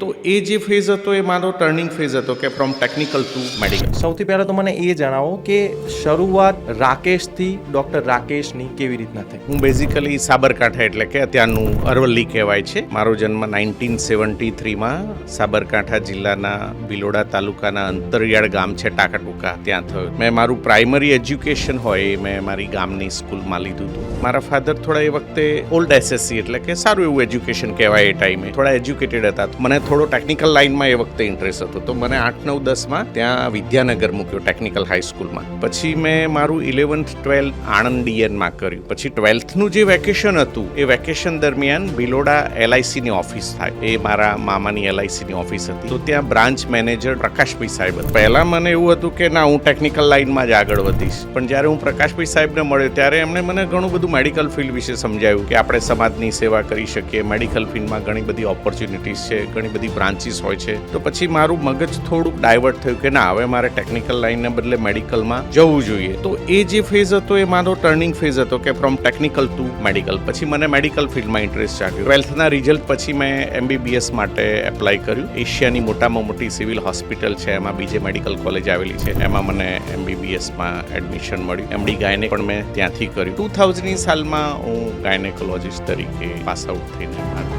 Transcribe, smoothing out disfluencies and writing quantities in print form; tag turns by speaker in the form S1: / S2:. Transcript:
S1: તો એ જે ફેઝ હતો એ મારો ટર્નિંગ ફેઝ હતો કે ફ્રોમ ટેકનિકલ ટુ મેડિકલ.
S2: સૌથી પહેલાં તો મને એ જણાવો કે શરૂઆત રાકેશથી ડૉક્ટર રાકેશની કેવી રીતના થઈ?
S1: હું બેઝિકલી સાબરકાંઠા એટલે કે અત્યારનું અરવલ્લી કહેવાય છે. મારો જન્મ 1973માં સાબરકાંઠા જિલ્લાના ભિલોડા તાલુકાના અંતરિયાળ ગામ છે ટાકાટુકા, ત્યાં થયો. મેં મારું પ્રાઇમરી એજ્યુકેશન હોય એ મેં મારી ગામની સ્કૂલમાં લીધું હતું. મારા ફાધર થોડા એ વખતે ઓલ્ડ એસએસસી એટલે કે સારું એવું એજ્યુકેશન કહેવાય એ ટાઈમે, થોડા એજ્યુકેટેડ હતા. મને થોડો ટેકનિકલ લાઇનમાં એ વખતે ઇન્ટરેસ્ટ હતો, તો મને 8, 9, 10માં ત્યાં વિદ્યાનગર મૂક્યો ટેકનિકલ હાઈસ્કૂલમાં. પછી મેં મારું 11th 12th આણંદ ડીએનમાં કર્યું. પછી 12thનું જે વેકેશન હતું એ વેકેશન દરમિયાન ભિલોડા એલઆઈસીની ઓફિસ થાય, એ મારા મામાની એલઆઈસીની ઓફિસ હતી. તો ત્યાં બ્રાન્ચ મેનેજર પ્રકાશભાઈ સાહેબ હતા. પહેલાં મને એવું હતું કે ના, હું ટેકનિકલ લાઇનમાં જ આગળ વધીશ. પણ જ્યારે હું પ્રકાશભાઈ સાહેબને મળ્યો ત્યારે એમણે મને ઘણું બધું મેડિકલ ફિલ્ડ વિશે સમજાવ્યું કે આપણે સમાજની સેવા કરી શકીએ, મેડિકલ ફિલ્ડમાં ઘણી બધી ઓપોર્ચ્યુનિટીઝ છે, ઘણી બધી બ્રાન્ચીસ હોય છે. તો પછી મારું મગજ થોડુંક ડાયવર્ટ થયું કે ના, હવે મારે ટેકનિકલ લાઇનને બદલે મેડિકલમાં જવું જોઈએ. તો એ જે ફેઝ હતો એ મારો ટર્નિંગ ફેઝ હતો કે ફ્રોમ ટેકનિકલ ટુ મેડિકલ. પછી મને મેડિકલ ફિલ્ડમાં ઇન્ટરેસ્ટ જાગ્યો. 12thના રિઝલ્ટ પછી મેં MBBS માટે એપ્લાય કર્યું. એશિયાની મોટામાં મોટી સિવિલ હોસ્પિટલ છે, એમાં બીજે મેડિકલ કોલેજ આવેલી છે, એમાં મને MBBSમાં એડમિશન મળ્યું. MD ગાયનેક પણ મેં ત્યાંથી કર્યું. 2000ની સાલમાં હું ગાયનેકોલોજીસ્ટ તરીકે પાસ આઉટ થઈને